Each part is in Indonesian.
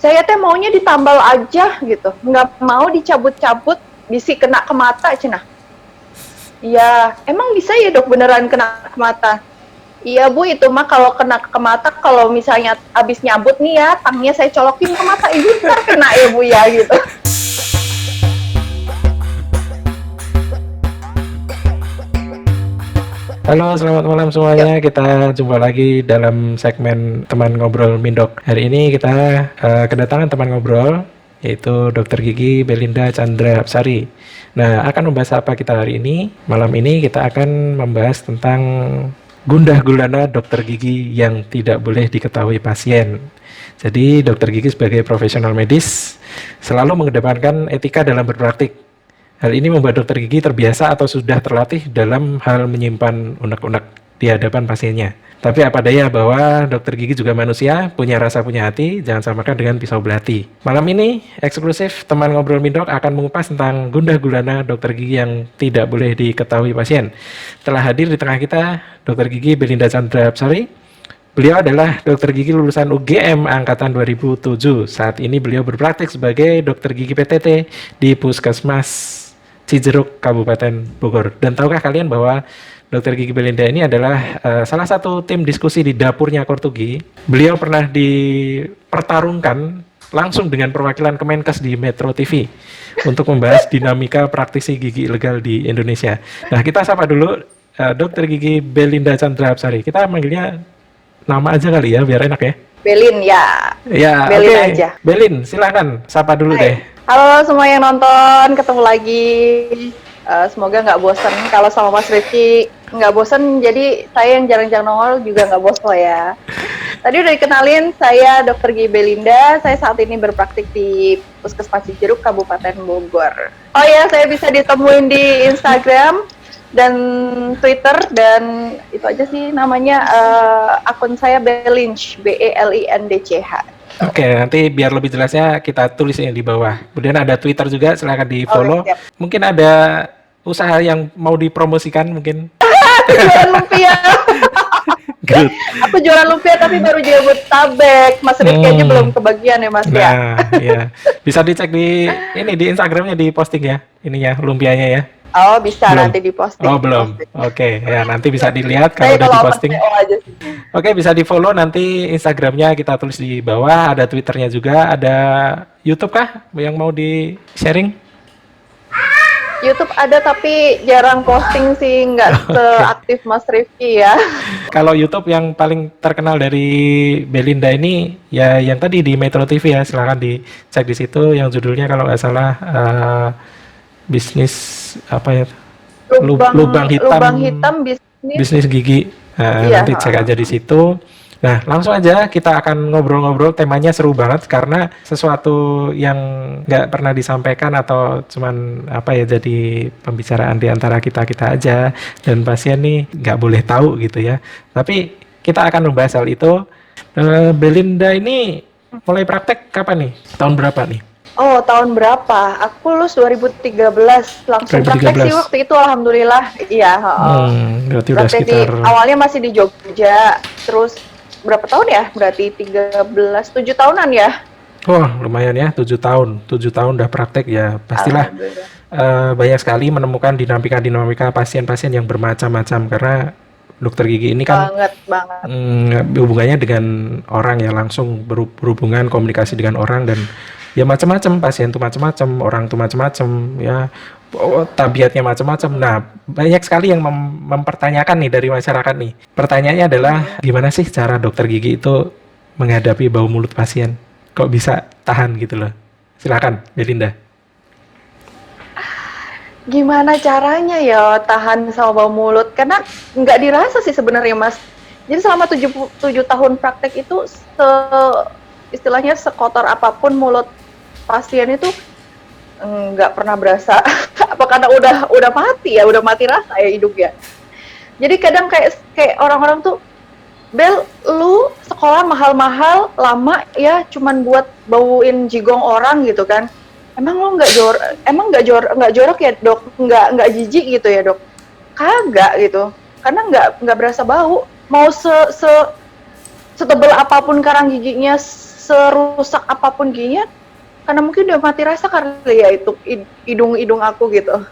Saya teh maunya ditambal aja gitu, nggak mau dicabut-cabut, bisi kena ke mata cenah. Iya, emang bisa ya dok beneran kena ke mata? Iya bu, itu mah kalau kena ke mata, kalau misalnya abis nyabut nih ya, tangnya saya colokin ke mata, ibu ntar kena ya bu ya gitu. Halo, selamat malam Yuk. semuanya. Kita jumpa lagi dalam segmen teman ngobrol Mindok. Hari ini kita kedatangan teman ngobrol, yaitu Dr. Gigi Belinda Chandra Apsari. Nah, akan membahas apa kita hari ini? Malam ini kita akan membahas tentang gundah gulana dokter gigi yang tidak boleh diketahui pasien. Jadi, dokter gigi sebagai profesional medis selalu mengedepankan etika dalam berpraktik. Hal ini membuat dokter gigi terbiasa atau sudah terlatih dalam hal menyimpan unek-unek di hadapan pasiennya. Tapi apa daya bahwa dokter gigi juga manusia, punya rasa, punya hati, jangan samakan dengan pisau belati. Malam ini, eksklusif teman ngobrol Mindok akan mengupas tentang gundah gulana dokter gigi yang tidak boleh diketahui pasien. Telah hadir di tengah kita, dokter gigi Belinda Chandra Apsari. Beliau adalah dokter gigi lulusan UGM angkatan 2007. Saat ini beliau berpraktik sebagai dokter gigi PTT di Puskesmas Cijeruk, Kabupaten Bogor. Dan tahukah kalian bahwa Dr. Gigi Belinda ini adalah salah satu tim diskusi di dapurnya Kortugi. Beliau pernah dipertarungkan langsung dengan perwakilan Kemenkes di Metro TV untuk membahas dinamika praktisi gigi ilegal di Indonesia. Nah, kita sapa dulu Dr. Gigi Belinda Chandra Apsari. Kita manggilnya nama aja kali ya, biar enak ya. Belin ya. Ya, Belin oke. aja. Belin, silakan sapa dulu deh. Halo semua yang nonton, ketemu lagi. Semoga nggak bosan kalau sama Mas Rifki. Nggak bosan, jadi saya yang jarang-jarang nongol juga nggak bosan ya. Tadi udah dikenalin, saya Dr. Gigi Belinda. Saya saat ini berpraktik di Puskesmas Cijeruk, Kabupaten Bogor. Oh ya, saya bisa ditemuin di Instagram dan Twitter, dan itu aja sih namanya. Akun saya Belinch, BELINDCH. Oke, nanti biar lebih jelasnya kita tulis yang di bawah. Kemudian ada Twitter juga, silakan di follow. Siap. Mungkin ada usaha yang mau dipromosikan mungkin. Aku jualan lumpia. Good. Aku jualan lumpia tapi baru Jabodetabek. Mas Rifki aja belum kebagian ya Mas ya. Nah, ya. Bisa dicek di Instagramnya, di posting ya. Ininya lumpianya ya. Oh, bisa Belum. nanti diposting. Oh, belum. Oke, ya nanti bisa dilihat kalau Saya udah kalau diposting. open PO aja sih. Oke, bisa di follow nanti Instagramnya kita tulis di bawah, ada Twitternya juga, ada YouTube kah yang mau di sharing? YouTube ada tapi jarang posting sih, nggak seaktif Mas Rifki ya. Kalau YouTube yang paling terkenal dari Belinda ini ya yang tadi di Metro TV ya, silakan dicek di situ yang judulnya kalau nggak salah bisnis apa ya? Lubang hitam bisnis gigi. Iya. Nanti cek aja di situ. Nah, langsung aja kita akan ngobrol-ngobrol. Temanya seru banget karena sesuatu yang nggak pernah disampaikan atau cuman apa ya, jadi pembicaraan di antara kita-kita aja dan pasien nih nggak boleh tahu gitu ya. Tapi kita akan membahas hal itu. Belinda ini mulai praktek kapan nih? Tahun berapa nih? Oh, tahun berapa? Aku lulus 2013, langsung 2013. praktek sih waktu itu, alhamdulillah. Iya. Berarti udah Praktek sekitar awalnya masih di Jogja, terus berapa tahun ya? Berarti 7 tahunan ya? wah, lumayan ya, 7 tahun. 7 tahun udah praktek ya. Pastilah banyak sekali menemukan dinamika pasien-pasien yang bermacam-macam karena dokter gigi ini kan banget. Hubungannya dengan orang ya, langsung berhubungan komunikasi dengan orang dan ya macam-macam, pasien tuh macam-macam, orang tuh macam-macam ya, tabiatnya macam-macam. Nah, banyak sekali yang mempertanyakan nih dari masyarakat nih. Pertanyaannya adalah gimana sih cara dokter gigi itu menghadapi bau mulut pasien? Kok bisa tahan gitu loh? Silakan, Belinda. Gimana caranya ya tahan sama bau mulut? Karena nggak dirasa sih sebenarnya Mas. Jadi selama 7 tahun praktek itu istilahnya sekotor apapun mulut pasien itu nggak pernah berasa. Apa karena udah mati ya, udah mati rasa ya hidup ya. Jadi kadang kayak orang-orang tuh, Bel, lu sekolah mahal-mahal lama ya cuman buat bauin jigong orang gitu kan. Emang lo nggak jorok ya dok, nggak jijik gitu ya dok? Kagak gitu, karena nggak berasa bau. Mau setebal apapun karang giginya, serusak apapun giginya, karena mungkin udah mati rasa kali ya itu hidung aku gitu.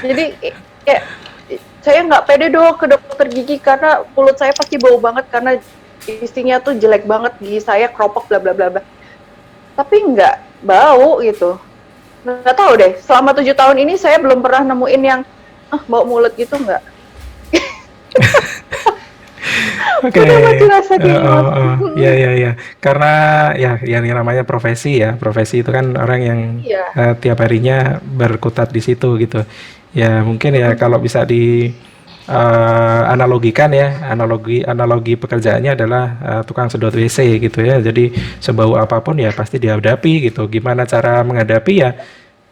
Jadi kayak saya nggak pede dong ke dokter gigi karena mulut saya pasti bau banget karena isinya tuh jelek banget, gigi saya keropok bla bla bla bla. Tapi nggak bau gitu. Nggak tahu deh, selama 7 tahun ini saya belum pernah nemuin yang bau mulut gitu, nggak. Oke, Udah mati rasa gigi mas. ya ya ya, karena ya yang namanya profesi ya, profesi itu kan orang yang Iya. tiap harinya berkutat di situ gitu. Ya mungkin ya kalau bisa di analogikan ya, analogi pekerjaannya adalah tukang sedot WC gitu ya. Jadi sebau apapun ya pasti dihadapi gitu. Gimana cara menghadapi ya?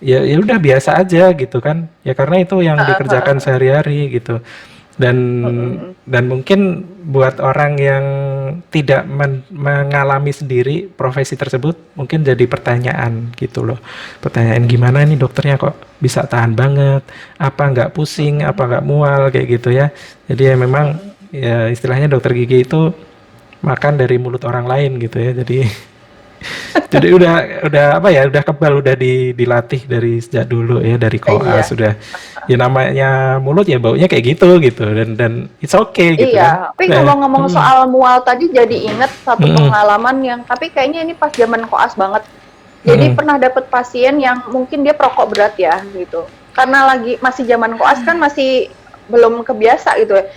Ya udah biasa aja gitu kan. Ya karena itu yang dikerjakan sehari-hari gitu. Dan mungkin buat orang yang tidak mengalami sendiri profesi tersebut mungkin jadi pertanyaan gitu loh. Pertanyaan gimana nih dokternya kok bisa tahan banget, apa nggak pusing, apa nggak mual kayak gitu ya. Jadi ya memang ya istilahnya dokter gigi itu makan dari mulut orang lain gitu ya. Jadi jadi udah apa ya, udah kebal, udah dilatih dari sejak dulu ya, dari koas Iya. sudah. Ya namanya mulut ya baunya kayak gitu dan it's okay gitu kan. Iya, tapi Nah, ngomong-ngomong soal mual tadi jadi inget satu pengalaman yang, tapi kayaknya ini pas zaman koas banget. Jadi pernah dapet pasien yang mungkin dia perokok berat ya gitu. Karena lagi masih zaman koas kan masih belum kebiasa gitu ya.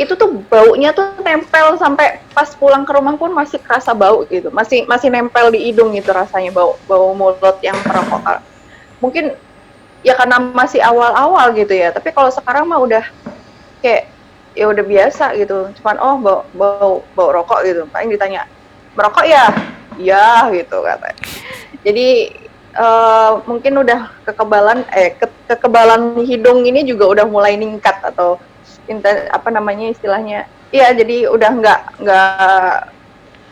Itu tuh baunya tuh nempel sampai pas pulang ke rumah pun masih kerasa bau gitu. Masih nempel di hidung gitu rasanya, bau mulut yang perokok. Mungkin ya karena masih awal-awal gitu ya. Tapi kalau sekarang mah udah kayak ya udah biasa gitu, cuman bau rokok gitu, paling ditanya merokok ya, iya gitu katanya. Jadi mungkin udah kekebalan hidung ini juga udah mulai ningkat atau apa namanya istilahnya, iya jadi udah nggak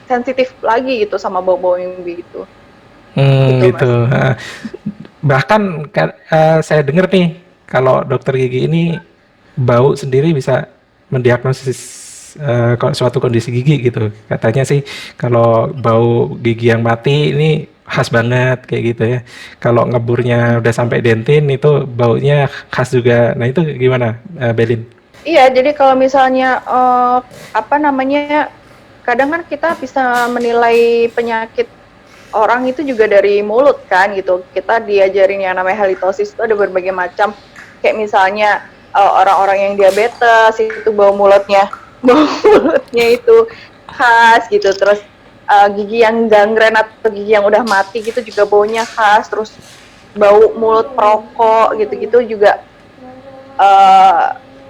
sensitif lagi gitu sama bau-bau yang begitu gitu mas. gitu. Bahkan saya dengar nih kalau dokter gigi ini bau sendiri bisa mendiagnosis suatu kondisi gigi gitu. Katanya sih kalau bau gigi yang mati ini khas banget kayak gitu ya. Kalau ngeburnya udah sampai dentin itu baunya khas juga. Nah itu gimana, Belin? Iya, jadi kalau misalnya apa namanya, kadang kan kita bisa menilai penyakit orang itu juga dari mulut kan gitu. Kita diajarin yang namanya halitosis itu ada berbagai macam. Kayak misalnya orang-orang yang diabetes itu bau mulutnya itu khas gitu. Terus gigi yang gangren atau gigi yang udah mati gitu juga baunya khas. Terus bau mulut perokok gitu-gitu juga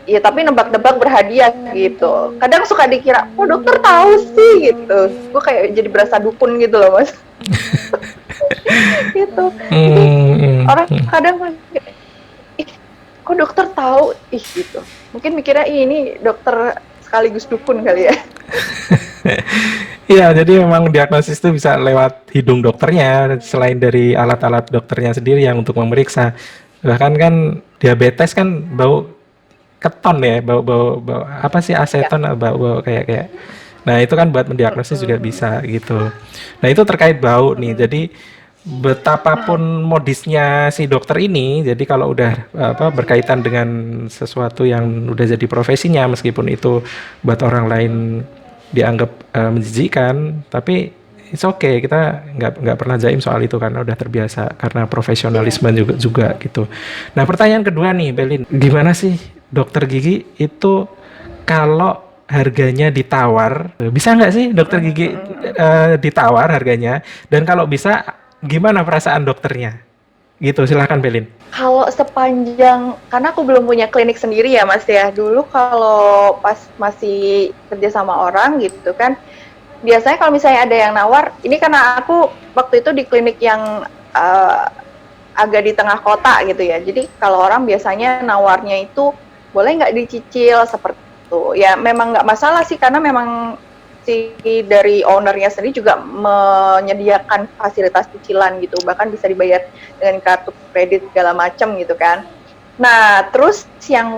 ya tapi nebak-nebak berhadiah gitu. Kadang suka dikira, oh dokter tahu sih gitu. Gue kayak jadi berasa dukun gitu loh mas. Gitu. Jadi orang kadang ih, kok dokter tahu gitu. Mungkin mikirnya ini dokter sekaligus dukun kali ya. Iya, jadi memang diagnosis itu bisa lewat hidung dokternya, selain dari alat-alat dokternya sendiri yang untuk memeriksa. Bahkan kan diabetes kan bau keton ya, bau apa sih, aseton, bau kayak. Nah, itu kan buat mendiagnosis juga bisa gitu. Nah, itu terkait bau nih. Jadi betapapun modisnya si dokter ini, jadi kalau udah berkaitan dengan sesuatu yang udah jadi profesinya, meskipun itu buat orang lain dianggap menjijikan, tapi it's okay, kita nggak pernah jaim soal itu karena udah terbiasa, karena profesionalisme juga gitu. Nah, pertanyaan kedua nih, Belin, gimana sih dokter gigi itu kalau harganya ditawar, bisa nggak sih dokter gigi ditawar harganya, dan kalau bisa gimana perasaan dokternya gitu? Silahkan Belin. Kalau sepanjang, karena aku belum punya klinik sendiri ya mas ya. Dulu kalau pas masih kerja sama orang gitu kan, biasanya kalau misalnya ada yang nawar, ini karena aku waktu itu di klinik yang agak di tengah kota gitu ya. Jadi kalau orang biasanya nawarnya itu boleh nggak dicicil seperti itu. Ya memang nggak masalah sih karena memang si dari ownernya sendiri juga menyediakan fasilitas cicilan gitu, bahkan bisa dibayar dengan kartu kredit segala macam gitu kan. Nah terus yang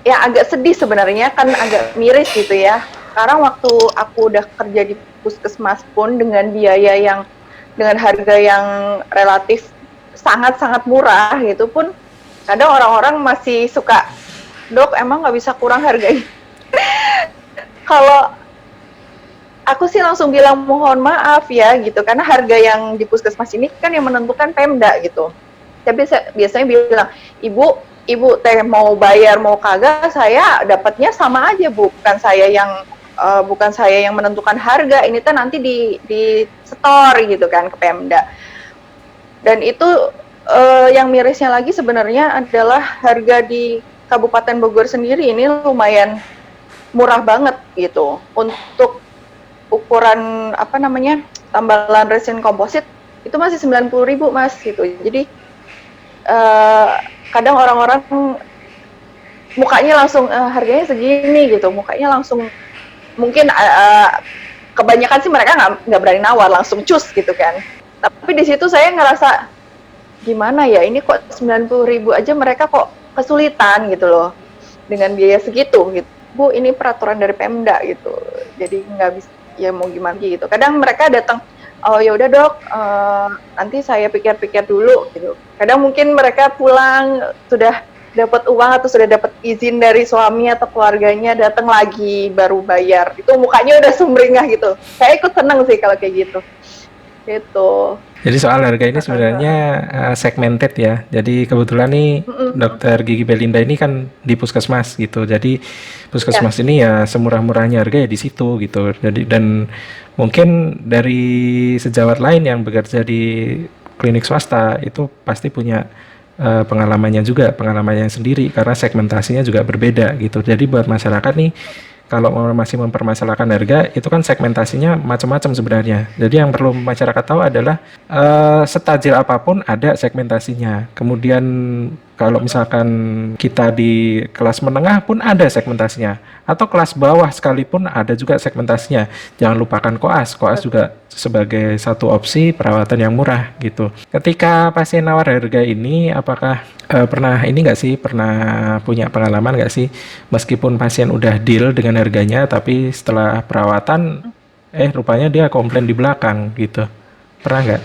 agak sedih sebenarnya kan, agak miris gitu ya, sekarang waktu aku udah kerja di puskesmas pun dengan biaya yang dengan harga yang relatif sangat-sangat murah gitu pun kadang orang-orang masih suka, dok emang nggak bisa kurang harganya. Kalau aku sih langsung bilang mohon maaf ya gitu, karena harga yang di puskesmas ini kan yang menentukan Pemda gitu. Tapi saya biasanya bilang, ibu teh mau bayar mau kagak, saya dapatnya sama aja, bukan saya yang menentukan harga, ini tuh nanti di store gitu kan ke Pemda. Dan itu yang mirisnya lagi sebenarnya adalah harga di Kabupaten Bogor sendiri ini lumayan murah banget gitu untuk ukuran apa namanya tambalan resin komposit itu masih 90.000 Mas gitu. Jadi kadang orang-orang mukanya langsung harganya segini gitu, mukanya langsung mungkin kebanyakan sih mereka nggak berani nawar, langsung cus gitu kan. Tapi di situ saya ngerasa gimana ya, ini kok 90.000 aja mereka kok kesulitan gitu loh dengan biaya segitu gitu. Bu, ini peraturan dari Pemda gitu, jadi nggak bisa, ya mau gimana gitu. Kadang mereka datang, oh ya udah dok, nanti saya pikir-pikir dulu gitu. Kadang mungkin mereka pulang sudah dapat uang atau sudah dapat izin dari suami atau keluarganya, datang lagi baru bayar. Itu mukanya udah sumringah gitu. Saya ikut seneng sih kalau kayak gitu. Gitu. Jadi soal harga ini sebenarnya segmented ya. Jadi kebetulan nih Dokter Gigi Belinda ini kan di puskesmas gitu. Jadi puskesmas ini ya semurah-murahnya harga ya di situ gitu. Jadi dan mungkin dari sejawat lain yang bekerja di klinik swasta itu pasti punya pengalamannya juga, pengalamannya sendiri karena segmentasinya juga berbeda gitu. Jadi buat masyarakat nih kalau masih mempermasalahkan harga itu kan segmentasinya macam-macam sebenarnya. Jadi yang perlu masyarakat tahu adalah setajir apapun ada segmentasinya. Kemudian kalau misalkan kita di kelas menengah pun ada segmentasinya, atau kelas bawah sekalipun ada juga segmentasinya. Jangan lupakan koas. Koas juga sebagai satu opsi perawatan yang murah gitu. Ketika pasien nawar harga ini, apakah pernah ini nggak sih, pernah punya pengalaman nggak sih, meskipun pasien udah deal dengan harganya, tapi setelah perawatan, rupanya dia komplain di belakang gitu. Pernah nggak?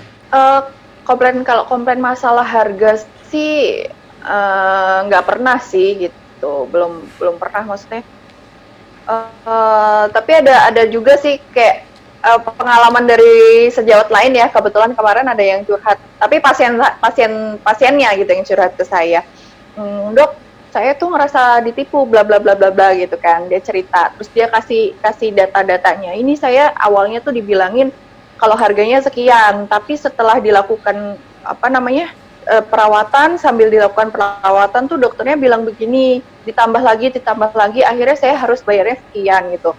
Kalau komplain masalah harga sih nggak pernah sih gitu, belum pernah maksudnya. Tapi ada juga sih kayak pengalaman dari sejawat lain ya. Kebetulan kemarin ada yang curhat, tapi pasiennya gitu yang curhat ke saya. Dok, saya tuh ngerasa ditipu bla bla bla bla bla gitu kan. Dia cerita, terus dia kasih data-datanya. Ini saya awalnya tuh dibilangin kalau harganya sekian, tapi setelah dilakukan apa namanya perawatan, sambil dilakukan perawatan tuh dokternya bilang begini, ditambah lagi, akhirnya saya harus bayarnya sekian gitu.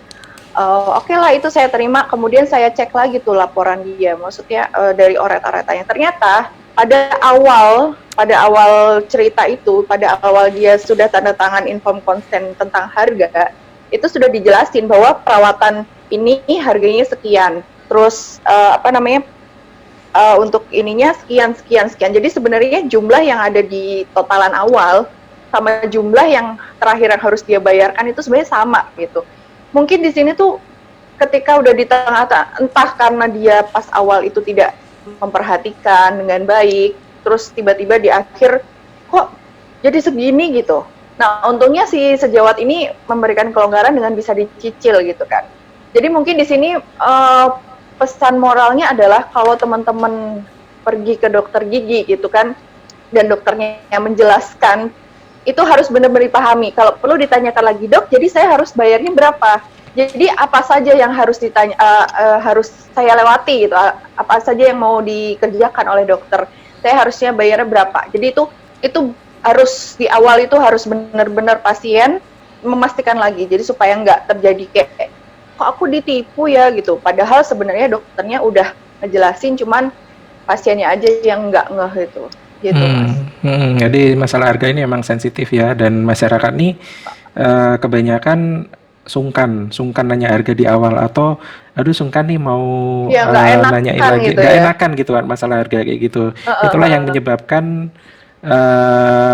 Oke lah, itu saya terima. Kemudian saya cek lagi tuh laporan dia, maksudnya dari oret-oretannya. Ternyata pada awal cerita itu, pada awal dia sudah tanda tangan inform consent tentang harga, itu sudah dijelasin bahwa perawatan ini harganya sekian. Terus untuk ininya sekian. Jadi sebenarnya jumlah yang ada di totalan awal sama jumlah yang terakhir yang harus dia bayarkan itu sebenarnya sama gitu. Mungkin di sini tuh ketika udah di tengah, entah karena dia pas awal itu tidak memperhatikan dengan baik, terus tiba-tiba di akhir kok jadi segini gitu. Nah, untungnya si sejawat ini memberikan kelonggaran dengan bisa dicicil gitu kan. Jadi mungkin di sini pesan moralnya adalah kalau teman-teman pergi ke dokter gigi gitu kan, dan dokternya yang menjelaskan, itu harus benar-benar dipahami. Kalau perlu ditanyakan lagi, dok, jadi saya harus bayarnya berapa? Jadi apa saja yang harus harus saya lewati gitu? Apa saja yang mau dikerjakan oleh dokter? Saya harusnya bayarnya berapa? Jadi itu harus di awal itu harus benar-benar pasien memastikan lagi. Jadi supaya nggak terjadi kayak kok aku ditipu ya gitu. Padahal sebenarnya dokternya udah ngejelasin, cuman pasiennya aja yang nggak ngeh itu. Gitu, Mas. Jadi masalah harga ini emang sensitif ya, dan masyarakat nih kebanyakan sungkan nanya harga di awal, atau aduh sungkan nih mau Ya, nggak enakan nanyain lagi, gitu nggak ya. enakan gitu kan masalah harga kayak gitu. Itulah yang menyebabkan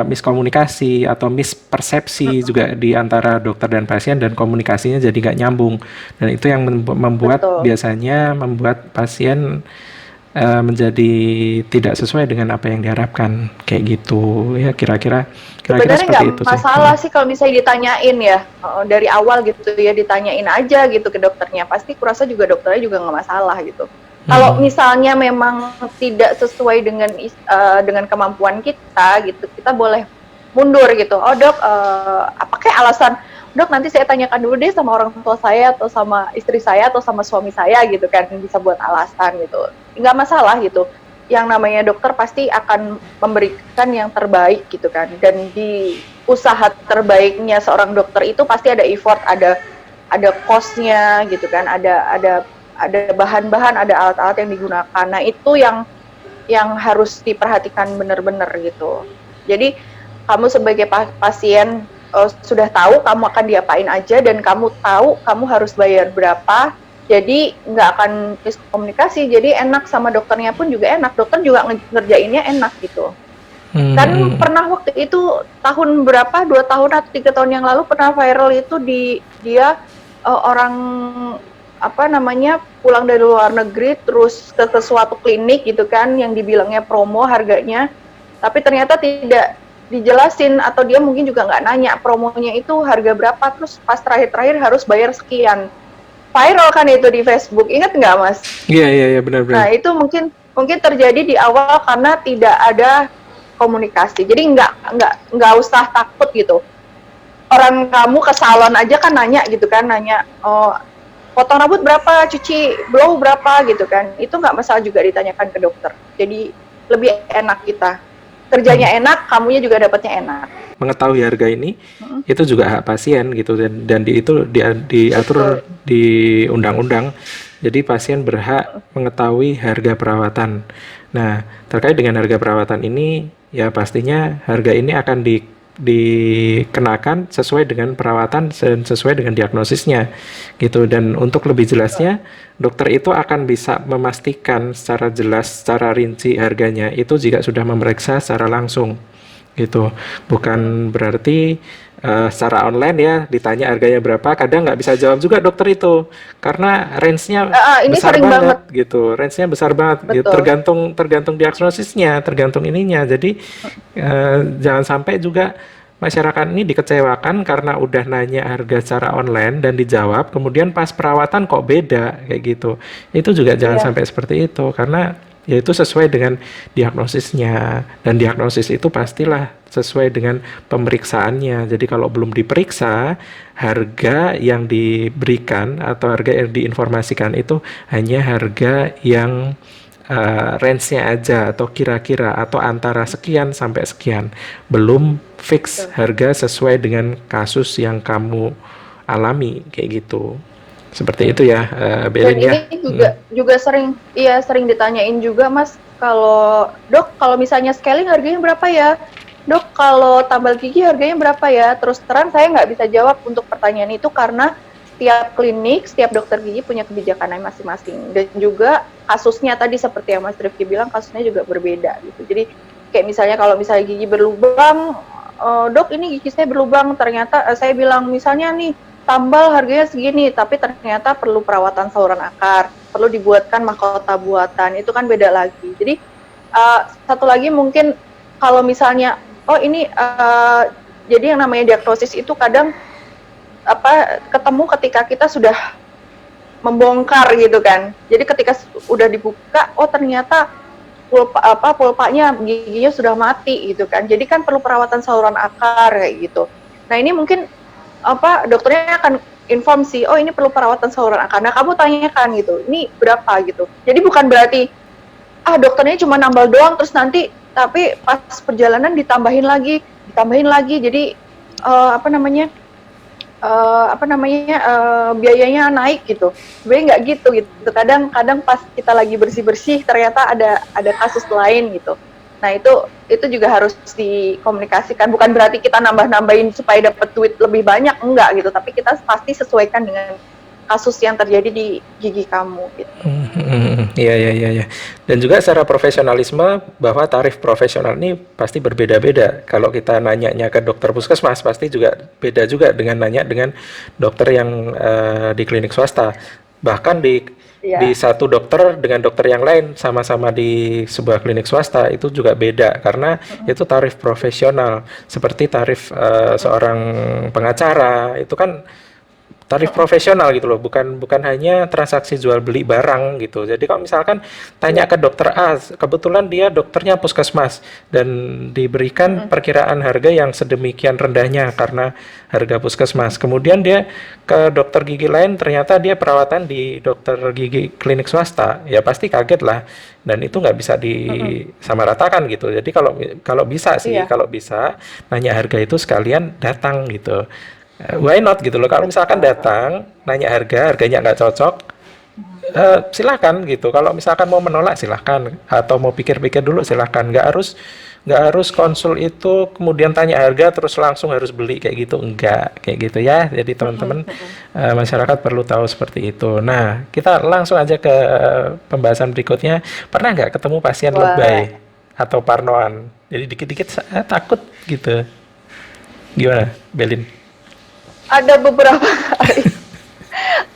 miskomunikasi atau mispersepsi juga di antara dokter dan pasien, dan komunikasinya jadi nggak nyambung, dan itu yang membuat Betul. biasanya membuat pasien menjadi tidak sesuai dengan apa yang diharapkan kayak gitu ya, kira-kira Sebenarnya nggak seperti itu sih. masalah sih kalau misalnya ditanyain ya dari awal gitu ya, ditanyain aja gitu ke dokternya, pasti kurasa juga dokternya juga nggak masalah gitu. Kalau Hmm. misalnya memang tidak sesuai dengan kemampuan kita gitu, kita boleh mundur gitu. Oh dok, pakai alasan dok nanti saya tanyakan dulu deh sama orang tua saya atau sama istri saya atau sama suami saya gitu kan, bisa buat alasan gitu. Nggak masalah gitu, yang namanya dokter pasti akan memberikan yang terbaik gitu kan, dan di usaha terbaiknya seorang dokter itu pasti ada effort, ada cost-nya gitu kan, ada bahan-bahan, ada alat-alat yang digunakan. Nah itu yang harus diperhatikan benar-benar gitu. Jadi kamu sebagai pasien sudah tahu kamu akan diapain aja, dan kamu tahu kamu harus bayar berapa, jadi nggak akan miskomunikasi, jadi enak sama dokternya pun juga enak, dokter juga ngerjainnya enak gitu. Kan Hmm. pernah waktu itu tahun berapa, 2 tahun atau 3 tahun yang lalu pernah viral itu dia orang apa namanya pulang dari luar negeri terus ke suatu klinik gitu kan, yang dibilangnya promo harganya, tapi ternyata tidak dijelasin atau dia mungkin juga nggak nanya promonya itu harga berapa, terus pas terakhir-terakhir harus bayar sekian. Viral kan itu di Facebook, ingat nggak Mas? Iya, iya, iya, benar-benar. Nah itu mungkin mungkin terjadi di awal karena tidak ada komunikasi. Jadi nggak usah takut gitu. Orang kamu ke salon aja kan nanya gitu kan, nanya oh, potong rambut berapa, cuci blow berapa gitu kan. Itu nggak masalah juga ditanyakan ke dokter. Jadi lebih enak kita. Hmm. Kerjanya enak, kamunya juga dapatnya enak. Mengetahui harga ini Mm-mm. itu juga hak pasien gitu, dan itu diatur Betul. di undang-undang. Jadi pasien berhak mengetahui harga perawatan. Nah, terkait dengan harga perawatan ini ya pastinya harga ini akan dikenakan sesuai dengan perawatan dan sesuai dengan diagnosisnya gitu. Dan untuk lebih jelasnya, dokter itu akan bisa memastikan secara jelas, secara rinci harganya itu jika sudah memeriksa secara langsung gitu. Bukan berarti secara online ya ditanya harganya berapa, kadang nggak bisa jawab juga dokter itu karena range-nya Ini besar sering banget banget, gitu, range-nya besar banget gitu. betul. Tergantung tergantung diagnosisnya, tergantung ininya. Jadi jangan sampai juga masyarakat ini dikecewakan karena udah nanya harga secara online dan dijawab, kemudian pas perawatan kok beda kayak gitu. Itu juga jangan Iya. sampai seperti itu, karena yaitu sesuai dengan diagnosisnya, dan diagnosis itu pastilah sesuai dengan pemeriksaannya. Jadi kalau belum diperiksa, harga yang diberikan atau harga yang diinformasikan itu hanya harga yang range-nya aja, atau kira-kira, atau antara sekian sampai sekian, belum fix Betul. harga sesuai dengan kasus yang kamu alami kayak gitu. Seperti itu ya, Dan Belin ya. ini juga sering ditanyain juga Mas, kalau dok kalau misalnya scaling harganya berapa ya, dok kalau tambal gigi harganya berapa ya. Terus terang saya nggak bisa jawab untuk pertanyaan itu karena setiap klinik, setiap dokter gigi punya kebijakannya masing-masing, dan juga kasusnya tadi seperti yang Mas Rifki bilang, kasusnya juga berbeda gitu. Jadi kayak misalnya kalau misalnya gigi berlubang, dok ini gigi saya berlubang, ternyata saya bilang misalnya nih tambal harganya segini, tapi ternyata perlu perawatan saluran akar, perlu dibuatkan mahkota buatan, itu kan beda lagi. Jadi satu lagi mungkin kalau misalnya, oh ini jadi yang namanya diagnosis itu kadang ketemu ketika kita sudah membongkar gitu kan. Jadi ketika udah dibuka, oh ternyata pulpanya giginya sudah mati gitu kan. Jadi kan perlu perawatan saluran akar kayak gitu. Nah ini mungkin dokternya akan inform sih, oh ini perlu perawatan saluran akar. Nah kamu tanyakan gitu, ini berapa gitu. Jadi bukan berarti dokternya cuma nambal doang terus nanti tapi pas perjalanan ditambahin lagi. Jadi biayanya naik gitu. Sebenarnya nggak gitu. Kadang pas kita lagi bersih ternyata ada kasus lain gitu. Nah itu juga harus dikomunikasikan. Bukan berarti kita nambah-nambahin supaya dapat duit lebih banyak, enggak gitu. Tapi kita pasti sesuaikan dengan kasus yang terjadi di gigi kamu gitu. Iya, iya, iya, iya. Dan juga secara profesionalisme bahwa tarif profesional ini pasti berbeda-beda. Kalau kita nanyanya ke dokter puskesmas pasti juga beda juga dengan nanya dengan dokter yang di klinik swasta. Bahkan di Iya. satu dokter dengan dokter yang lain sama-sama di sebuah klinik swasta itu juga beda karena itu tarif profesional. Seperti tarif seorang pengacara itu kan tarif profesional gitu loh, bukan bukan hanya transaksi jual beli barang gitu. Jadi kalau misalkan tanya Iya. ke dokter A, kebetulan dia dokternya puskesmas dan diberikan perkiraan harga yang sedemikian rendahnya karena harga puskesmas. Kemudian dia ke dokter gigi lain, ternyata dia perawatan di dokter gigi klinik swasta, ya pasti kaget lah. Dan itu nggak bisa disamaratakan gitu. Jadi kalau kalau bisa sih, Iya, kalau bisa nanya harga itu sekalian datang gitu. Why not gitu loh. Kalau misalkan betul. datang, nanya harga, harganya nggak cocok, silakan gitu. Kalau misalkan mau menolak silahkan, atau mau pikir-pikir dulu silahkan. Nggak harus konsul itu, kemudian tanya harga, terus langsung harus beli kayak gitu. Enggak, kayak gitu ya. Jadi teman-teman masyarakat perlu tahu seperti itu. Nah, kita langsung aja ke pembahasan berikutnya. Pernah nggak ketemu pasien Boleh. lebay atau parnoan? Jadi dikit-dikit takut gitu. Gimana, Belin? Ada beberapa kali.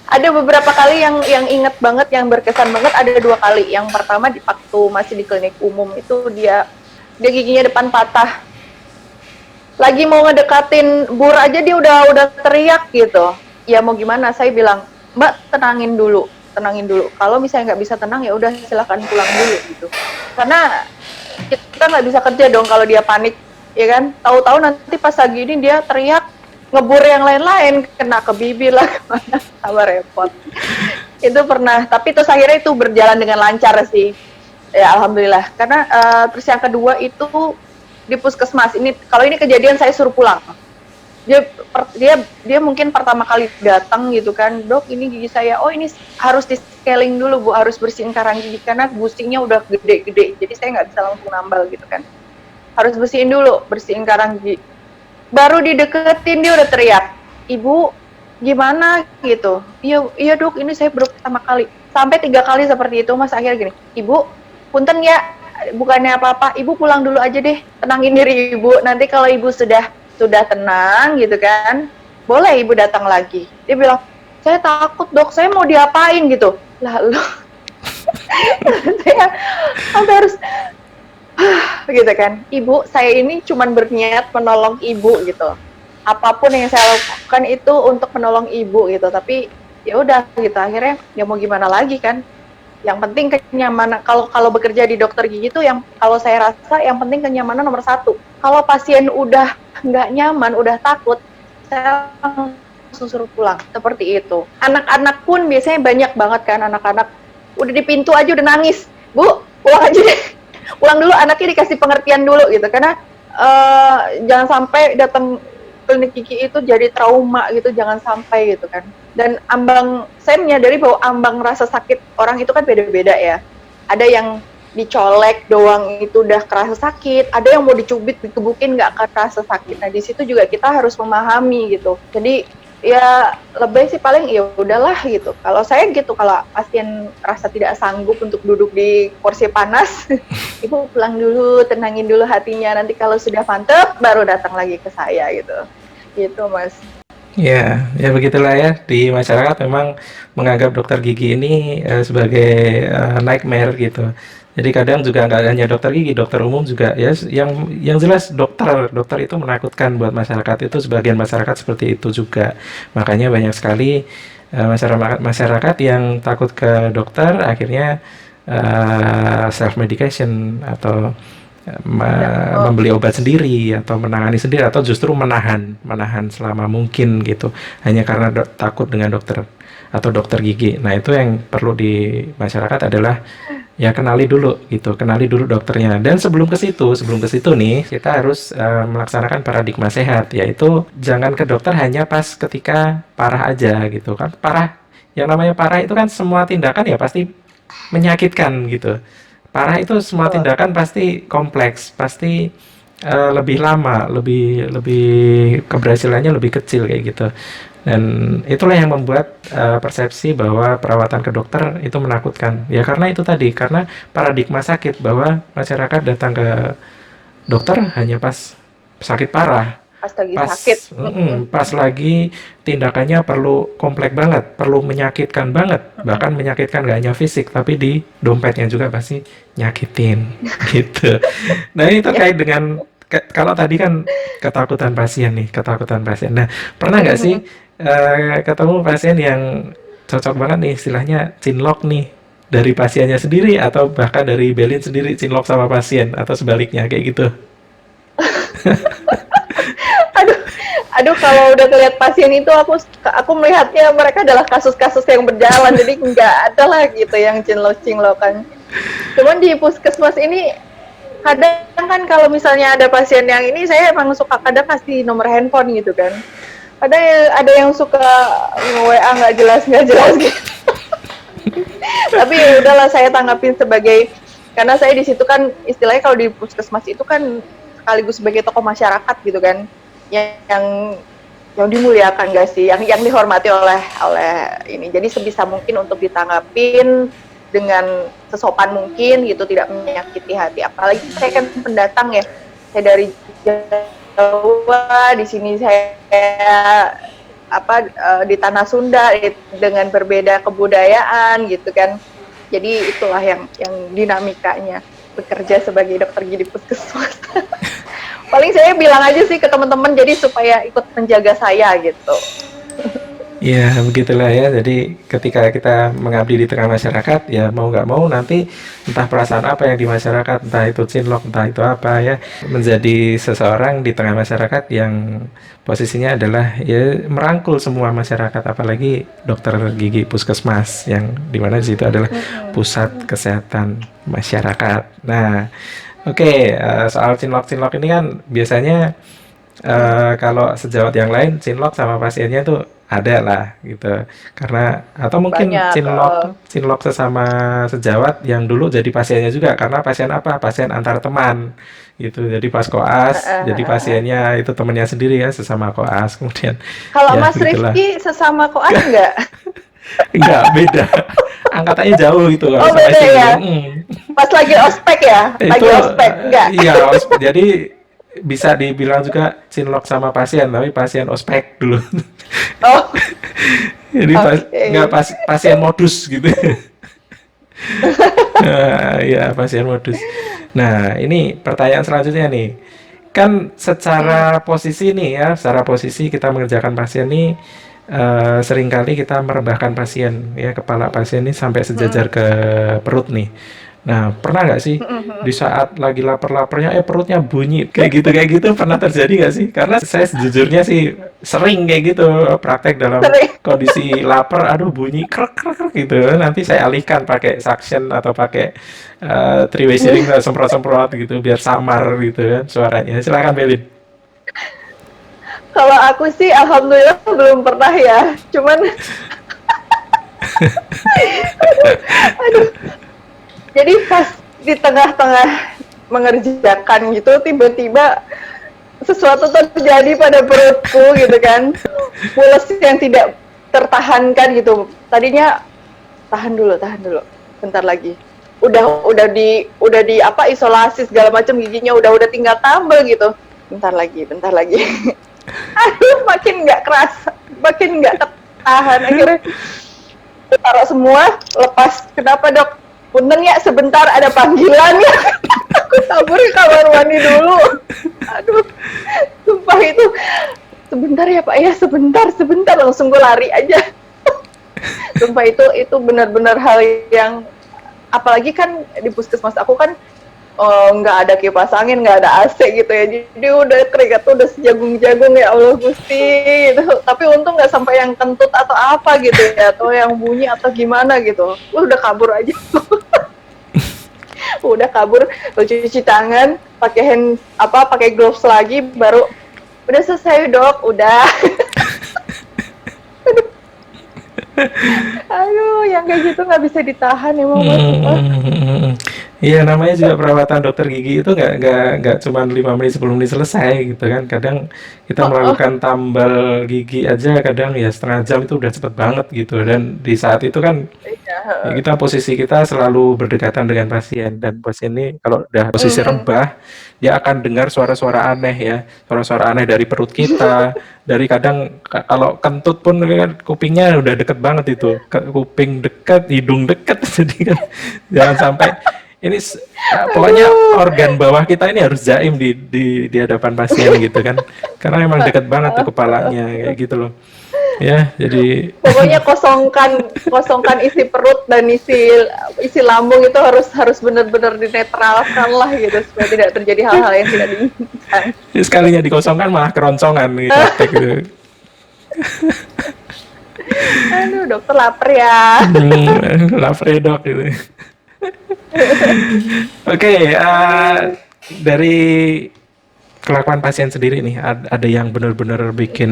Ada beberapa kali yang inget banget, yang berkesan banget. Ada 2 kali. Yang pertama di waktu masih di klinik umum itu dia giginya depan patah. Lagi mau ngedekatin bur aja dia udah teriak gitu. Ya mau gimana? Saya bilang, Mbak tenangin dulu, tenangin dulu. Kalau misalnya nggak bisa tenang ya udah silakan pulang dulu gitu. Karena kita nggak bisa kerja dong kalau dia panik, ya kan? Tahu-tahu nanti pas lagi ini dia teriak ngebur yang lain-lain, kena ke bibir lah kemana, tambah repot. Itu pernah, tapi terus akhirnya itu berjalan dengan lancar sih. Ya alhamdulillah. Karena terus yang kedua itu di puskesmas. Ini kalau ini kejadian saya suruh pulang. Dia mungkin pertama kali datang gitu kan, dok ini gigi saya, oh ini harus di scaling dulu bu, harus bersihin karang gigi karena gusingnya udah gede-gede, jadi saya nggak bisa langsung nambal gitu kan, harus bersihin dulu, bersihin karang gigi. Baru dideketin dia udah teriak, ibu gimana gitu, iya iya dok ini saya baru pertama kali, sampai 3 kali seperti itu. Mas akhirnya gini, ibu punten ya, bukannya apa-apa, ibu pulang dulu aja deh, tenangin diri ibu, nanti kalau ibu sudah tenang gitu kan, boleh ibu datang lagi. Dia bilang, saya takut dok, saya mau diapain gitu. Lalu saya sampai harus gitu kan, ibu saya ini cuman berniat menolong ibu gitu, apapun yang saya lakukan itu untuk menolong ibu gitu, tapi ya udah gitu, akhirnya ya mau gimana lagi kan, yang penting kenyamanan. Kalau kalau bekerja di dokter gigi itu yang kalau saya rasa yang penting kenyamanan nomor satu. Kalau pasien udah nggak nyaman, udah takut, saya langsung suruh pulang. Seperti itu. Anak-anak pun biasanya banyak banget kan anak-anak. Udah di pintu aja udah nangis. Bu, pulang aja deh. Pulang dulu, anaknya dikasih pengertian dulu gitu. Karena jangan sampai datang klinik gigi itu jadi trauma gitu, jangan sampai gitu kan. Dan saya menyadari bahwa ambang rasa sakit orang itu kan beda-beda ya. Ada yang dicolek doang itu udah kerasa sakit, ada yang mau dicubit, dikebukin nggak kerasa sakit. Nah di situ juga kita harus memahami gitu. Jadi ya lebih sih paling ya udahlah gitu. Kalau saya gitu, kalau pasien rasa tidak sanggup untuk duduk di kursi panas, ibu pulang dulu, tenangin dulu hatinya. Nanti kalau sudah mantep, baru datang lagi ke saya gitu. Gitu mas. Ya, ya begitulah ya. Di masyarakat memang menganggap dokter gigi ini sebagai nightmare gitu. Jadi kadang juga nggak hanya dokter gigi, dokter umum juga ya. Yang jelas dokter itu menakutkan buat masyarakat, itu sebagian masyarakat seperti itu juga. Makanya banyak sekali masyarakat masyarakat yang takut ke dokter akhirnya self medication atau membeli obat sendiri atau menangani sendiri atau justru menahan menahan selama mungkin gitu hanya karena takut dengan dokter atau dokter gigi. Nah itu yang perlu di masyarakat adalah ya kenali dulu gitu, kenali dulu dokternya. Dan sebelum ke situ nih kita harus melaksanakan paradigma sehat, yaitu jangan ke dokter hanya pas ketika parah aja gitu kan. Yang namanya parah itu kan semua tindakan ya pasti menyakitkan gitu. Parah itu semua Betul. tindakan pasti kompleks, pasti lebih lama, lebih lebih keberhasilannya lebih kecil kayak gitu. Dan itulah yang membuat persepsi bahwa perawatan ke dokter itu menakutkan. Ya karena itu tadi, karena paradigma sakit bahwa masyarakat datang ke dokter hanya pas sakit parah. Pas lagi Pas sakit. Mm-mm. pas lagi tindakannya perlu kompleks banget, perlu menyakitkan banget, Mm-mm. bahkan menyakitkan gak hanya fisik, tapi di dompetnya juga pasti nyakitin, gitu. Nah ini Ya. terkait dengan kalau tadi kan ketakutan pasien nih, ketakutan pasien. Nah pernah nggak sih Mm-mm. ketemu pasien yang cocok banget nih, istilahnya cinlok nih dari pasiennya sendiri atau bahkan dari Belin sendiri cinlok sama pasien atau sebaliknya kayak gitu? Aduh, aduh kalau udah ngeliat pasien itu aku melihatnya mereka adalah kasus-kasus yang berjalan, jadi nggak ada lah gitu yang cinlok-cinlokan. Cuman di puskesmas ini kadang kan kalau misalnya ada pasien yang ini, saya emang suka kadang kasih nomor handphone gitu kan. Ada yang suka nge-WA nggak jelas gitu. Tapi ya udahlah, saya tanggapin sebagai, karena saya di situ kan istilahnya kalau di puskesmas itu kan sekaligus sebagai tokoh masyarakat gitu kan, yang yang dimuliakan gak sih, yang dihormati oleh ini. Jadi sebisa mungkin untuk ditanggapin dengan sesopan mungkin gitu, tidak menyakiti hati. Apalagi saya kan pendatang ya, saya dari Jawa, di sini saya di tanah Sunda dengan berbeda kebudayaan gitu kan. Jadi itulah yang dinamikanya bekerja sebagai dokter gigi puskesmas. Paling saya bilang aja sih ke teman-teman, jadi supaya ikut menjaga saya gitu. Ya, begitulah ya. Jadi ketika kita mengabdi di tengah masyarakat, ya mau nggak mau nanti entah perasaan apa yang di masyarakat, entah itu cinlok, entah itu apa ya, menjadi seseorang di tengah masyarakat yang posisinya adalah ya merangkul semua masyarakat, apalagi dokter gigi puskesmas yang dimana di situ adalah pusat kesehatan masyarakat. Nah, oke, soal cinlok-cinlok ini kan biasanya kalau sejawat yang lain cinlok sama pasiennya tuh ada lah gitu. Karena atau mungkin Banyak. cinlok sesama sejawat yang dulu jadi pasiennya juga karena pasien apa? Pasien antar teman gitu. Jadi pas koas, jadi pasiennya itu temennya sendiri ya sesama koas. Kemudian Kalau ya Mas begitulah. Rifki sesama koas enggak? Enggak beda. Angkatannya jauh gitu kalau Oh sama beda istri ya. dulu. Pas lagi ospek ya? Itu Lagi ospek enggak? iya, jadi bisa dibilang juga cinlok sama pasien, tapi pasien ospek dulu. Oh, Jadi nggak oke. pasien modus gitu. Ya pasien modus. Nah, ini pertanyaan selanjutnya nih. Kan secara posisi nih ya, secara posisi kita mengerjakan pasien nih seringkali kita merebahkan pasien ya, kepala pasien ini sampai sejajar ke perut nih. Nah, pernah nggak sih di saat lagi lapar-laparnya perutnya bunyi kayak gitu pernah terjadi nggak sih? Karena saya sejujurnya sih sering kayak gitu praktek dalam Sering. kondisi lapar, aduh bunyi krek krek krek gitu. Nanti saya alihkan pakai suction atau pakai three way sealing semprot-semprot gitu biar samar gitu kan suaranya. Silakan Belin. Kalau aku sih alhamdulillah belum pernah ya. Cuman jadi pas di tengah-tengah mengerjakan gitu, tiba-tiba sesuatu terjadi pada perutku gitu kan. Mules yang tidak tertahankan gitu. Tadinya tahan dulu, bentar lagi. Udah di apa, isolasi segala macam, giginya udah tinggal tambel gitu. Bentar lagi. Aduh, makin nggak kerasa, makin nggak tertahan. Akhirnya taruh semua, lepas. Kenapa dok? Punten ya, sebentar ada panggilan ya. Aku tabur ke kamar mandi dulu. Aduh, sumpah itu. Sebentar ya Pak ya, sebentar. Langsung gue lari aja. Sumpah itu benar-benar hal yang, apalagi kan di puskesmas aku kan nggak ada kipas angin, nggak ada AC gitu ya, jadi udah keringat tuh udah sejagung-jagung, ya Allah Gusti gitu. Tapi untung nggak sampai yang kentut atau apa gitu ya, atau yang bunyi atau gimana gitu. Udah kabur aja. Udah kabur, cuci tangan, pakai gloves lagi, baru udah selesai dok, udah. Aduh, yang kayak gitu nggak bisa ditahan emang Mas. Hmm, Iya, namanya juga perawatan dokter gigi itu nggak cuma 5 menit 10 menit selesai gitu kan. Kadang kita Heeh, melakukan tambal gigi aja kadang ya setengah jam itu udah cepet banget gitu. Dan di saat itu kan iya, ya heeh. posisi kita selalu berdekatan dengan pasien dan pasien ini kalau udah posisi Mhm. rebah dia akan dengar suara-suara aneh ya, suara-suara aneh dari perut kita, dari kadang kalau kentut pun kan kupingnya udah deket banget itu, kuping deket, hidung deket, jadi kan jangan sampai ini pokoknya Aduh, organ bawah kita ini harus jaim di hadapan pasien gitu kan, karena memang deket banget tuh kepalanya kayak gitu loh. Ya, jadi pokoknya kosongkan isi perut dan isi lambung itu harus harus benar-benar dinetralkan lah gitu supaya tidak terjadi hal-hal yang tidak diinginkan. sekalinya dikosongkan malah keroncongan nih praktek gitu. Aduh, dokter lapar ya. Lafredok gitu. Oke, dari kelakuan pasien sendiri nih, ada yang benar-benar bikin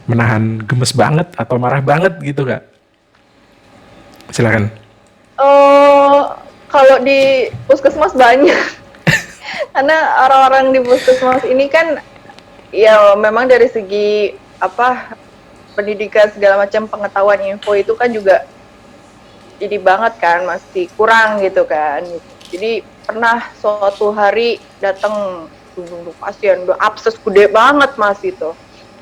menahan gemes banget atau marah banget gitu nggak? Silakan. Oh, kalau di puskesmas banyak. Karena orang-orang di puskesmas ini kan ya memang dari segi apa pendidikan segala macam pengetahuan info itu kan juga jadi banget kan masih kurang gitu kan. Jadi pernah suatu hari datang pasien udah abses gede banget mas itu.